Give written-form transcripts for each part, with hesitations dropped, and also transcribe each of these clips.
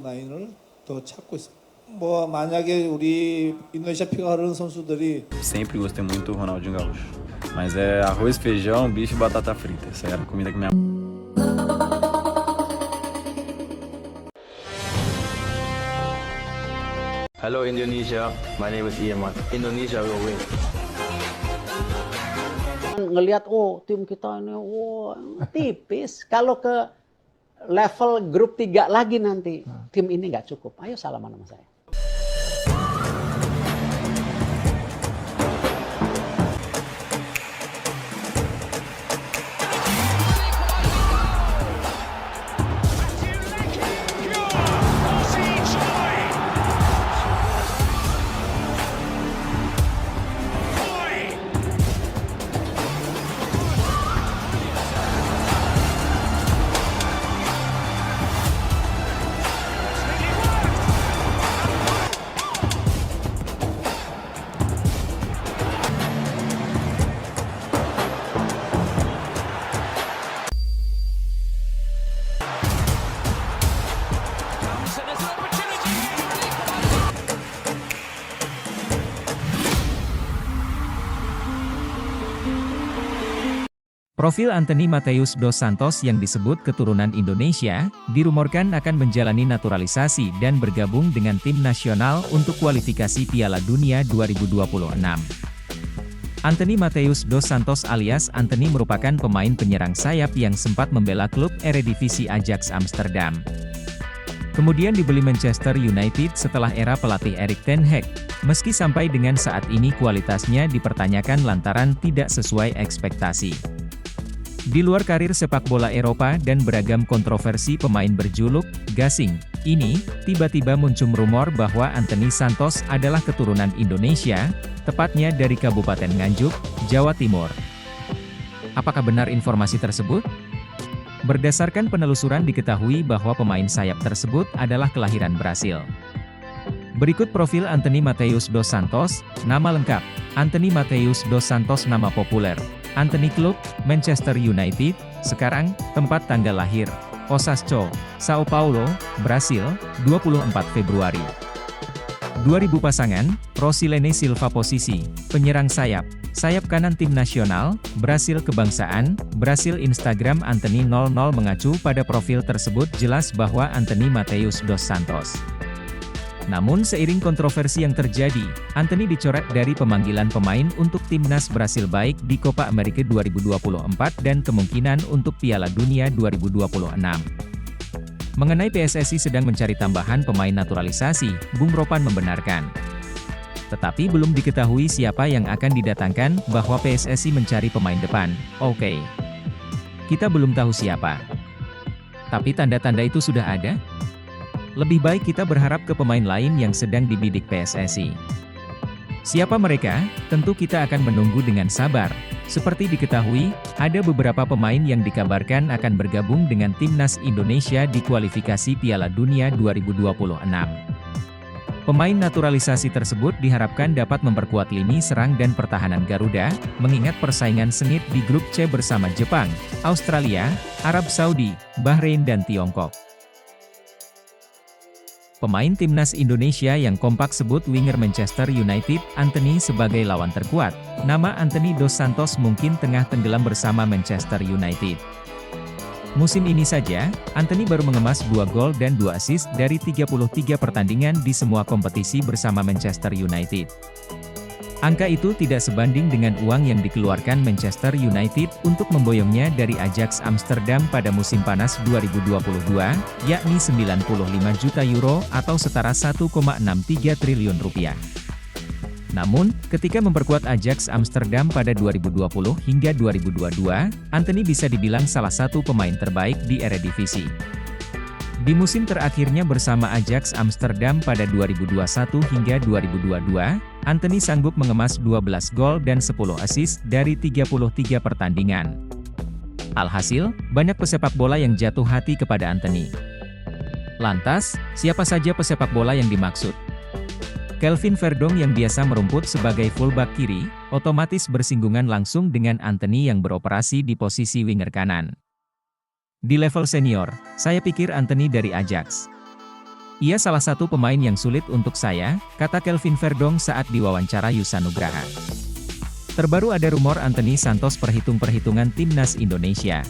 라인을 더 찾고 있습니다. 뭐 만약에 우리 인도네시아 피가 흐르는 선수들이 Sempre gostei muito do Ronaldinho Gaúcho. Mas é arroz, feijão, bife e batata frita. Essa era a comida que minha... Hello Indonesia, my name is Iman. Indonesia will win. Ngelihat tim kita ini tipis. Kalau ke level grup 3 lagi nanti tim ini nggak cukup. Ayo salaman sama saya. Profil Anthony Matheus dos Santos yang disebut keturunan Indonesia, dirumorkan akan menjalani naturalisasi dan bergabung dengan tim nasional untuk kualifikasi Piala Dunia 2026. Anthony Matheus dos Santos alias Anthony merupakan pemain penyerang sayap yang sempat membela klub Eredivisie Ajax Amsterdam. Kemudian dibeli Manchester United setelah era pelatih Erik ten Hag, meski sampai dengan saat ini kualitasnya dipertanyakan lantaran tidak sesuai ekspektasi. Di luar karir sepak bola Eropa dan beragam kontroversi pemain berjuluk gasing, ini tiba-tiba muncul rumor bahwa Anthony Santos adalah keturunan Indonesia, tepatnya dari Kabupaten Nganjuk, Jawa Timur. Apakah benar informasi tersebut? Berdasarkan penelusuran diketahui bahwa pemain sayap tersebut adalah kelahiran Brasil. Berikut profil Anthony Matheus dos Santos, nama lengkap, Anthony Matheus dos Santos nama populer, Anthony Club, Manchester United, sekarang, tempat tanggal lahir, Osasco, Sao Paulo, Brasil, 24 Februari. 2000 pasangan, Rosilene Silva posisi, penyerang sayap, sayap kanan tim nasional, Brasil kebangsaan, Brasil Instagram Anthony 00 mengacu pada profil tersebut jelas bahwa Anthony Matheus dos Santos. Namun seiring kontroversi yang terjadi, Anthony dicoret dari pemanggilan pemain untuk timnas Brasil baik di Copa America 2024 dan kemungkinan untuk Piala Dunia 2026. Mengenai PSSI sedang mencari tambahan pemain naturalisasi, Bung Ropan membenarkan. Tetapi belum diketahui siapa yang akan didatangkan, bahwa PSSI mencari pemain depan, oke. Kita belum tahu siapa. Tapi tanda-tanda itu sudah ada? Lebih baik kita berharap ke pemain lain yang sedang dibidik PSSI. Siapa mereka? Tentu kita akan menunggu dengan sabar. Seperti diketahui, ada beberapa pemain yang dikabarkan akan bergabung dengan timnas Indonesia di kualifikasi Piala Dunia 2026. Pemain naturalisasi tersebut diharapkan dapat memperkuat lini serang dan pertahanan Garuda, mengingat persaingan sengit di grup C bersama Jepang, Australia, Arab Saudi, Bahrain dan Tiongkok. Pemain timnas Indonesia yang kompak sebut winger Manchester United, Anthony sebagai lawan terkuat. Nama Anthony dos Santos mungkin tengah tenggelam bersama Manchester United. Musim ini saja, Anthony baru mengemas 2 gol dan 2 assist dari 33 pertandingan di semua kompetisi bersama Manchester United. Angka itu tidak sebanding dengan uang yang dikeluarkan Manchester United untuk memboyongnya dari Ajax Amsterdam pada musim panas 2022, yakni 95 juta euro atau setara 1,63 triliun rupiah. Namun, ketika memperkuat Ajax Amsterdam pada 2020 hingga 2022, Anthony bisa dibilang salah satu pemain terbaik di Eredivisie. Di musim terakhirnya bersama Ajax Amsterdam pada 2021 hingga 2022, Anthony sanggup mengemas 12 gol dan 10 assist dari 33 pertandingan. Alhasil, banyak pesepak bola yang jatuh hati kepada Anthony. Lantas, siapa saja pesepak bola yang dimaksud? Kelvin Verdong yang biasa merumput sebagai fullback kiri, otomatis bersinggungan langsung dengan Anthony yang beroperasi di posisi winger kanan. Di level senior, saya pikir Anthony dari Ajax. Ia salah satu pemain yang sulit untuk saya, kata Kelvin Verdong saat diwawancara Yusa Nugraha. Terbaru ada rumor Anthony Santos perhitungan timnas Indonesia.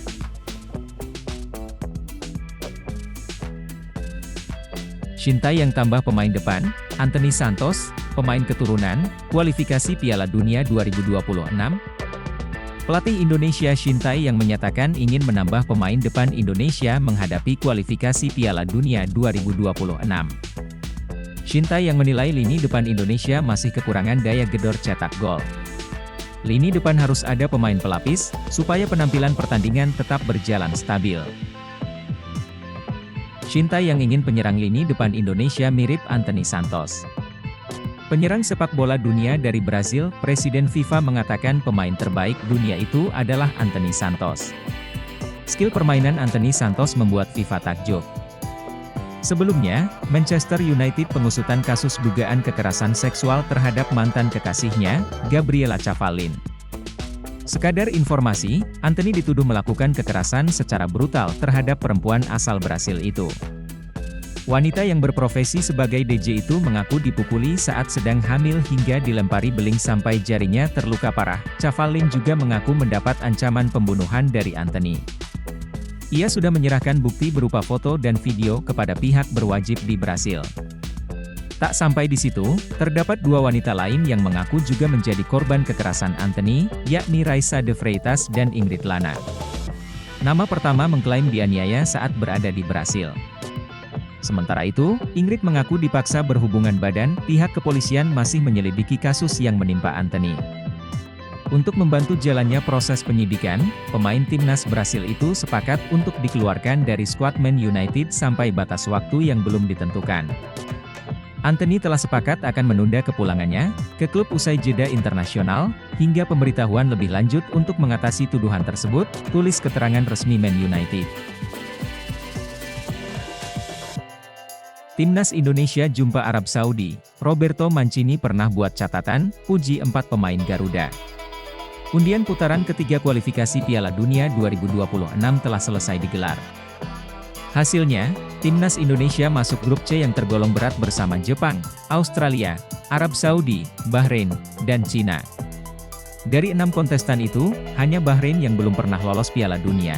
Shintai yang tambah pemain depan, Anthony Santos, pemain keturunan, kualifikasi Piala Dunia 2026. Pelatih Indonesia Shintai yang menyatakan ingin menambah pemain depan Indonesia menghadapi kualifikasi Piala Dunia 2026. Shintai yang menilai lini depan Indonesia masih kekurangan daya gedor cetak gol. Lini depan harus ada pemain pelapis, supaya penampilan pertandingan tetap berjalan stabil. Shintai yang ingin penyerang lini depan Indonesia mirip Anthony Santos. Penyerang sepak bola dunia dari Brazil, Presiden FIFA mengatakan pemain terbaik dunia itu adalah Anthony Santos. Skill permainan Anthony Santos membuat FIFA takjub. Sebelumnya, Manchester United pengusutan kasus dugaan kekerasan seksual terhadap mantan kekasihnya, Gabriela Cavallin. Sekadar informasi, Anthony dituduh melakukan kekerasan secara brutal terhadap perempuan asal Brasil itu. Wanita yang berprofesi sebagai DJ itu mengaku dipukuli saat sedang hamil hingga dilempari beling sampai jarinya terluka parah. Cavallin juga mengaku mendapat ancaman pembunuhan dari Anthony. Ia sudah menyerahkan bukti berupa foto dan video kepada pihak berwajib di Brasil. Tak sampai di situ, terdapat dua wanita lain yang mengaku juga menjadi korban kekerasan Anthony, yakni Raisa de Freitas dan Ingrid Lana. Nama pertama mengklaim dianiaya saat berada di Brasil. Sementara itu, Ingrid mengaku dipaksa berhubungan badan. Pihak kepolisian masih menyelidiki kasus yang menimpa Anthony. Untuk membantu jalannya proses penyidikan, pemain timnas Brasil itu sepakat untuk dikeluarkan dari skuad Man United sampai batas waktu yang belum ditentukan. Anthony telah sepakat akan menunda kepulangannya ke klub usai jeda internasional, hingga pemberitahuan lebih lanjut untuk mengatasi tuduhan tersebut, tulis keterangan resmi Man United. Timnas Indonesia jumpa Arab Saudi, Roberto Mancini pernah buat catatan, puji 4 pemain Garuda. Undian putaran ketiga kualifikasi Piala Dunia 2026 telah selesai digelar. Hasilnya, Timnas Indonesia masuk grup C yang tergolong berat bersama Jepang, Australia, Arab Saudi, Bahrain, dan Cina. Dari 6 kontestan itu, hanya Bahrain yang belum pernah lolos Piala Dunia.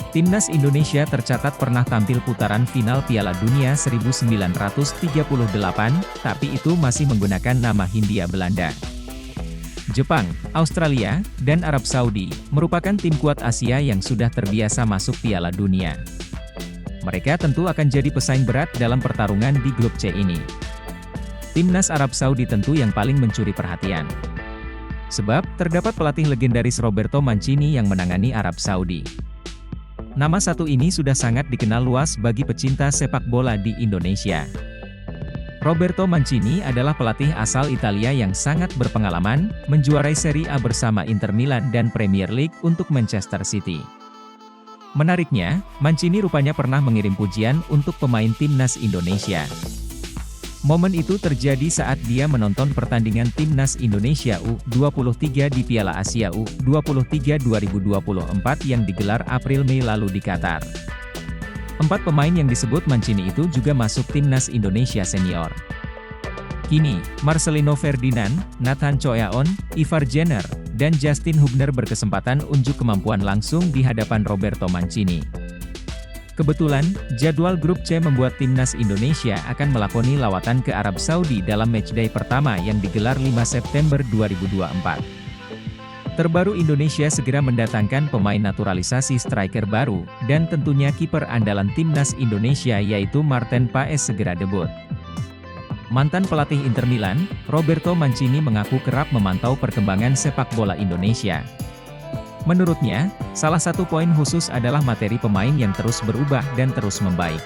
Timnas Indonesia tercatat pernah tampil putaran final Piala Dunia 1938, tapi itu masih menggunakan nama Hindia Belanda. Jepang, Australia, dan Arab Saudi merupakan tim kuat Asia yang sudah terbiasa masuk Piala Dunia. Mereka tentu akan jadi pesaing berat dalam pertarungan di grup C ini. Timnas Arab Saudi tentu yang paling mencuri perhatian. Sebab, terdapat pelatih legendaris Roberto Mancini yang menangani Arab Saudi. Nama satu ini sudah sangat dikenal luas bagi pecinta sepak bola di Indonesia. Roberto Mancini adalah pelatih asal Italia yang sangat berpengalaman, menjuarai Serie A bersama Inter Milan dan Premier League untuk Manchester City. Menariknya, Mancini rupanya pernah mengirim pujian untuk pemain timnas Indonesia. Momen itu terjadi saat dia menonton pertandingan timnas Indonesia U23 di Piala Asia U23 2024 yang digelar April-Mei lalu di Qatar. 4 pemain yang disebut Mancini itu juga masuk timnas Indonesia senior. Kini, Marcelino Ferdinand, Nathan Choeaon, Ivar Jenner, dan Justin Hubner berkesempatan unjuk kemampuan langsung di hadapan Roberto Mancini. Kebetulan, jadwal grup C membuat timnas Indonesia akan melakoni lawatan ke Arab Saudi dalam matchday pertama yang digelar 5 September 2024. Terbaru Indonesia segera mendatangkan pemain naturalisasi striker baru, dan tentunya kiper andalan timnas Indonesia yaitu Marten Paes segera debut. Mantan pelatih Inter Milan, Roberto Mancini mengaku kerap memantau perkembangan sepak bola Indonesia. Menurutnya, salah satu poin khusus adalah materi pemain yang terus berubah dan terus membaik.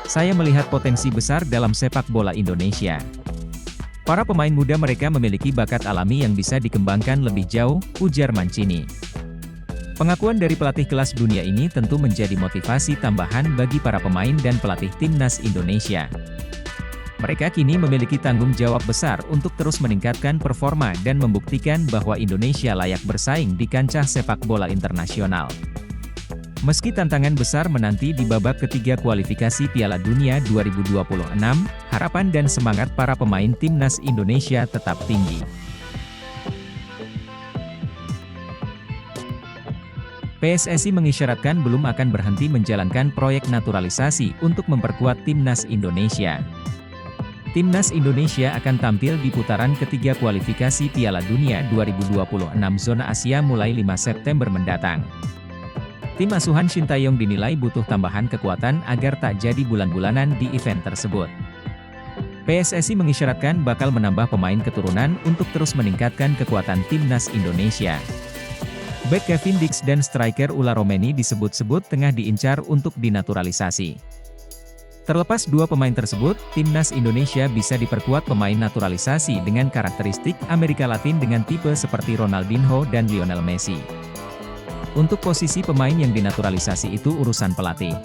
Saya melihat potensi besar dalam sepak bola Indonesia. Para pemain muda mereka memiliki bakat alami yang bisa dikembangkan lebih jauh, ujar Mancini. Pengakuan dari pelatih kelas dunia ini tentu menjadi motivasi tambahan bagi para pemain dan pelatih timnas Indonesia. Mereka kini memiliki tanggung jawab besar untuk terus meningkatkan performa dan membuktikan bahwa Indonesia layak bersaing di kancah sepak bola internasional. Meski tantangan besar menanti di babak ketiga kualifikasi Piala Dunia 2026, harapan dan semangat para pemain timnas Indonesia tetap tinggi. PSSI mengisyaratkan belum akan berhenti menjalankan proyek naturalisasi untuk memperkuat timnas Indonesia. Timnas Indonesia akan tampil di putaran ketiga kualifikasi Piala Dunia 2026 zona Asia mulai 5 September mendatang. Tim asuhan Shin Tae-yong dinilai butuh tambahan kekuatan agar tak jadi bulan-bulanan di event tersebut. PSSI mengisyaratkan bakal menambah pemain keturunan untuk terus meningkatkan kekuatan timnas Indonesia. Bek Kevin Dix dan striker Ula Romeni disebut-sebut tengah diincar untuk dinaturalisasi. Terlepas dua pemain tersebut, timnas Indonesia bisa diperkuat pemain naturalisasi dengan karakteristik Amerika Latin dengan tipe seperti Ronaldinho dan Lionel Messi. Untuk posisi pemain yang dinaturalisasi itu urusan pelatih.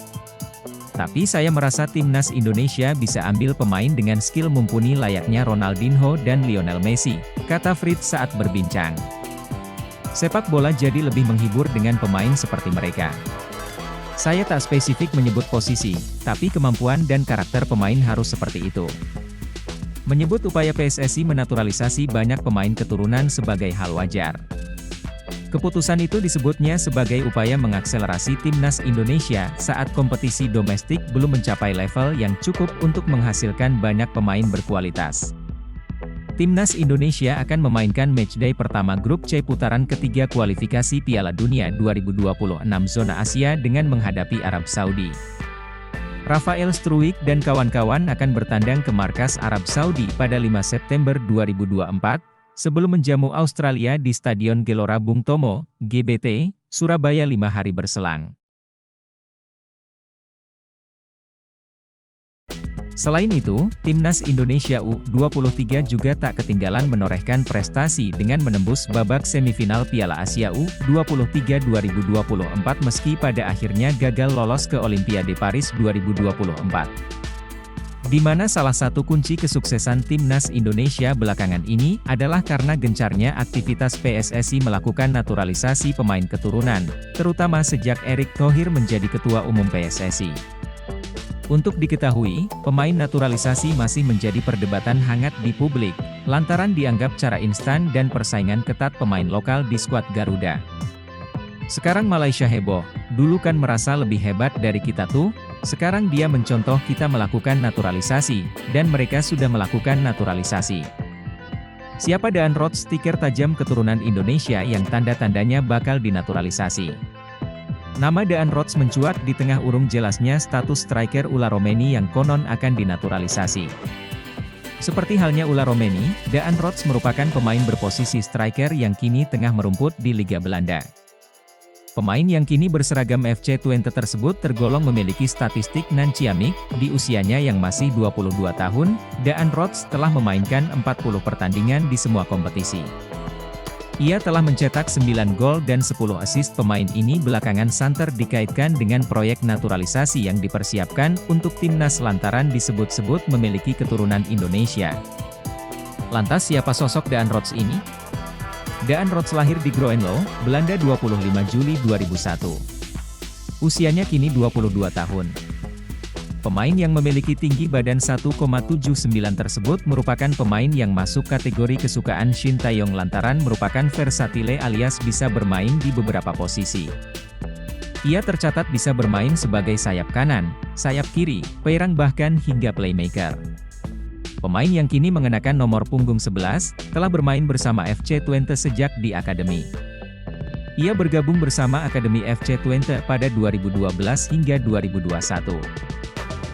Tapi saya merasa timnas Indonesia bisa ambil pemain dengan skill mumpuni layaknya Ronaldinho dan Lionel Messi, kata Fritz saat berbincang. Sepak bola jadi lebih menghibur dengan pemain seperti mereka. Saya tak spesifik menyebut posisi, tapi kemampuan dan karakter pemain harus seperti itu. Menyebut upaya PSSI menaturalisasi banyak pemain keturunan sebagai hal wajar. Keputusan itu disebutnya sebagai upaya mengakselerasi timnas Indonesia saat kompetisi domestik belum mencapai level yang cukup untuk menghasilkan banyak pemain berkualitas. Timnas Indonesia akan memainkan matchday pertama grup C putaran ketiga kualifikasi Piala Dunia 2026 zona Asia dengan menghadapi Arab Saudi. Rafael Struijk dan kawan-kawan akan bertandang ke markas Arab Saudi pada 5 September 2024, sebelum menjamu Australia di Stadion Gelora Bung Tomo, GBT, Surabaya 5 hari berselang. Selain itu, timnas Indonesia U23 juga tak ketinggalan menorehkan prestasi dengan menembus babak semifinal Piala Asia U23 2024 meski pada akhirnya gagal lolos ke Olimpiade Paris 2024. Di mana salah satu kunci kesuksesan timnas Indonesia belakangan ini adalah karena gencarnya aktivitas PSSI melakukan naturalisasi pemain keturunan, terutama sejak Erick Thohir menjadi Ketua Umum PSSI. Untuk diketahui, pemain naturalisasi masih menjadi perdebatan hangat di publik, lantaran dianggap cara instan dan persaingan ketat pemain lokal di skuad Garuda. Sekarang Malaysia heboh, dulu kan merasa lebih hebat dari kita tuh, sekarang dia mencontoh kita melakukan naturalisasi, dan mereka sudah melakukan naturalisasi. Siapa Daan Rots stiker tajam keturunan Indonesia yang tanda-tandanya bakal dinaturalisasi? Nama Daan Rots mencuat di tengah urung jelasnya status striker Ula Romeni yang konon akan dinaturalisasi. Seperti halnya Ula Romeni, Daan Rots merupakan pemain berposisi striker yang kini tengah merumput di Liga Belanda. Pemain yang kini berseragam FC Twente tersebut tergolong memiliki statistik nan ciamik, di usianya yang masih 22 tahun, Daan Rots telah memainkan 40 pertandingan di semua kompetisi. Ia telah mencetak 9 gol dan 10 assist. Pemain ini belakangan santer dikaitkan dengan proyek naturalisasi yang dipersiapkan untuk timnas lantaran disebut-sebut memiliki keturunan Indonesia. Lantas siapa sosok Daan Rots ini? Daan Rots lahir di Groenlo, Belanda 25 Juli 2001. Usianya kini 22 tahun. Pemain yang memiliki tinggi badan 1,79 tersebut merupakan pemain yang masuk kategori kesukaan Shin Tae-yong lantaran merupakan versatile alias bisa bermain di beberapa posisi. Ia tercatat bisa bermain sebagai sayap kanan, sayap kiri, penyerang bahkan hingga playmaker. Pemain yang kini mengenakan nomor punggung 11, telah bermain bersama FC Twente sejak di akademi. Ia bergabung bersama Akademi FC Twente pada 2012 hingga 2021.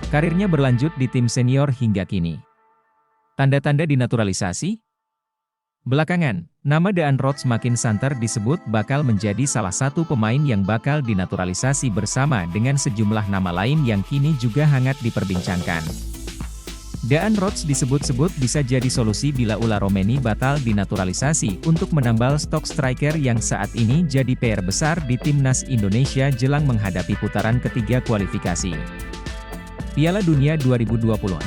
Karirnya berlanjut di tim senior hingga kini. Tanda-tanda dinaturalisasi? Belakangan, nama Daan Rots makin santer disebut bakal menjadi salah satu pemain yang bakal dinaturalisasi bersama dengan sejumlah nama lain yang kini juga hangat diperbincangkan. Daan Rots disebut-sebut bisa jadi solusi bila Ula Romeni batal dinaturalisasi untuk menambal stok striker yang saat ini jadi PR besar di timnas Indonesia jelang menghadapi putaran ketiga kualifikasi Piala Dunia 2026.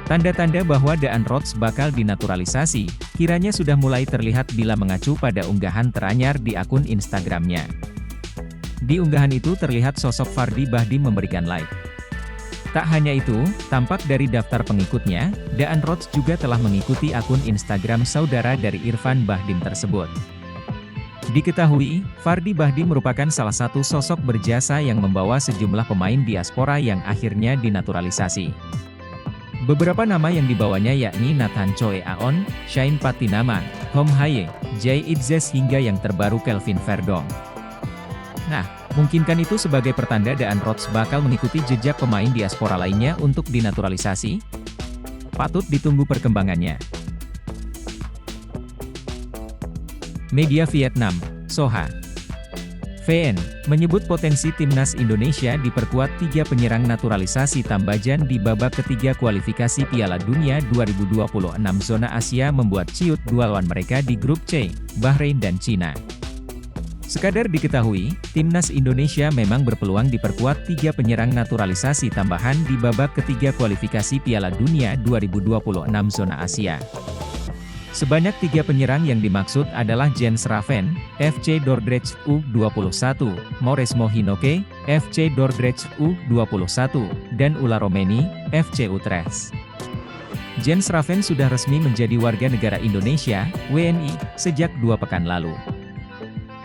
Tanda-tanda bahwa Daan Rots bakal dinaturalisasi, kiranya sudah mulai terlihat bila mengacu pada unggahan teranyar di akun Instagramnya. Di unggahan itu terlihat sosok Fardy Bahdim memberikan like. Tak hanya itu, tampak dari daftar pengikutnya, Daan Rots juga telah mengikuti akun Instagram saudara dari Irfan Bahdim tersebut. Diketahui, Fardy Bahdim merupakan salah satu sosok berjasa yang membawa sejumlah pemain diaspora yang akhirnya dinaturalisasi. Beberapa nama yang dibawanya yakni Nathan Choe Aon, Shane Patinama, Hom Haye, Jay Idzes hingga yang terbaru Kelvin Verdong. Nah, mungkinkan itu sebagai pertanda Daan Rots bakal mengikuti jejak pemain diaspora lainnya untuk dinaturalisasi? Patut ditunggu perkembangannya. Media Vietnam, Soha VN, menyebut potensi timnas Indonesia diperkuat 3 penyerang naturalisasi Tambajan di babak ketiga kualifikasi Piala Dunia 2026 zona Asia membuat ciut dua lawan mereka di grup C, Bahrain dan Cina. Sekadar diketahui, timnas Indonesia memang berpeluang diperkuat 3 penyerang naturalisasi tambahan di babak ketiga kualifikasi Piala Dunia 2026 zona Asia. Sebanyak 3 penyerang yang dimaksud adalah Jens Raven, FC Dordrecht U21, Mauresmo Hinoke, FC Dordrecht U21, dan Ula Romeni, FC Utrecht. Jens Raven sudah resmi menjadi warga negara Indonesia, WNI, sejak 2 pekan lalu.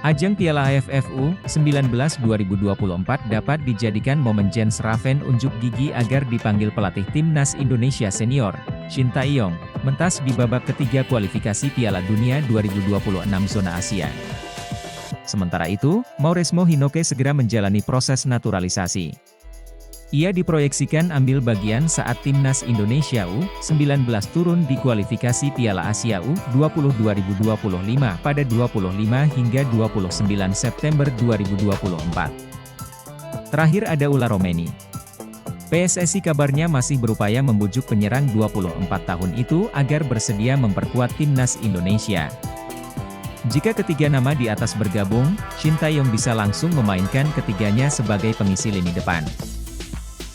Ajang Piala AFF U19 2024 dapat dijadikan momen Jens Raven unjuk gigi agar dipanggil pelatih timnas Indonesia senior, Shin Tae-yong, mentas di babak ketiga kualifikasi Piala Dunia 2026 zona Asia. Sementara itu, Mauresmo Hinoke segera menjalani proses naturalisasi. Ia diproyeksikan ambil bagian saat timnas Indonesia U19 turun di kualifikasi Piala Asia U20 2025 pada 25 hingga 29 September 2024. Terakhir ada Ula Romeni. PSSI kabarnya masih berupaya membujuk penyerang 24 tahun itu agar bersedia memperkuat timnas Indonesia. Jika ketiga nama di atas bergabung, Shin Tae-yong bisa langsung memainkan ketiganya sebagai pengisi lini depan.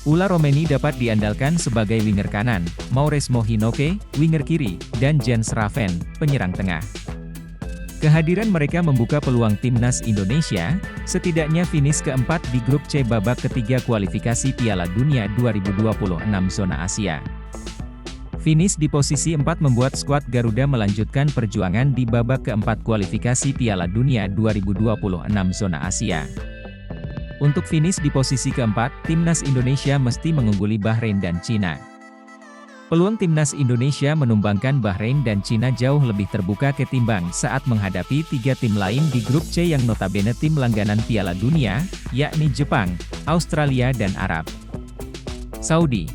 Ula Romeni dapat diandalkan sebagai winger kanan, Mauresmo Hinoke, winger kiri, dan Jens Raven, penyerang tengah. Kehadiran mereka membuka peluang timnas Indonesia, setidaknya finish keempat di grup C babak ketiga kualifikasi Piala Dunia 2026 zona Asia. Finish di posisi 4 membuat skuad Garuda melanjutkan perjuangan di babak keempat kualifikasi Piala Dunia 2026 zona Asia. Untuk finish di posisi keempat, timnas Indonesia mesti mengungguli Bahrain dan Cina. Peluang timnas Indonesia menumbangkan Bahrain dan Cina jauh lebih terbuka ketimbang saat menghadapi 3 tim lain di grup C yang notabene tim langganan Piala Dunia, yakni Jepang, Australia dan Arab Saudi.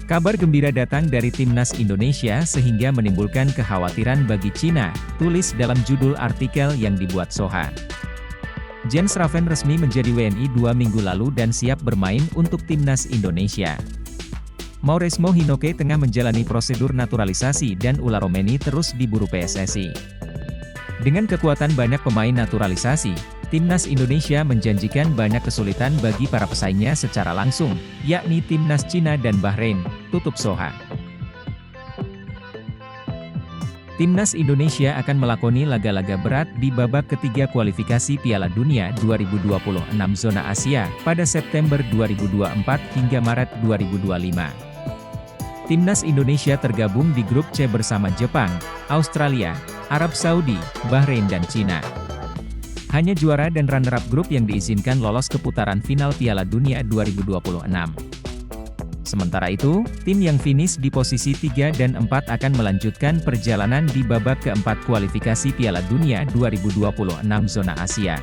Kabar gembira datang dari timnas Indonesia sehingga menimbulkan kekhawatiran bagi Cina, tulis dalam judul artikel yang dibuat Soha. Jens Raven resmi menjadi WNI 2 minggu lalu dan siap bermain untuk timnas Indonesia. Mauresmo Hinoke tengah menjalani prosedur naturalisasi dan Ula Romeni terus diburu PSSI. Dengan kekuatan banyak pemain naturalisasi, timnas Indonesia menjanjikan banyak kesulitan bagi para pesaingnya secara langsung, yakni timnas Cina dan Bahrain, tutup Soha. Timnas Indonesia akan melakoni laga-laga berat di babak ketiga kualifikasi Piala Dunia 2026 zona Asia pada September 2024 hingga Maret 2025. Timnas Indonesia tergabung di grup C bersama Jepang, Australia, Arab Saudi, Bahrain dan Cina. Hanya juara dan runner-up grup yang diizinkan lolos ke putaran final Piala Dunia 2026. Sementara itu, tim yang finish di posisi 3 dan 4 akan melanjutkan perjalanan di babak keempat kualifikasi Piala Dunia 2026 zona Asia.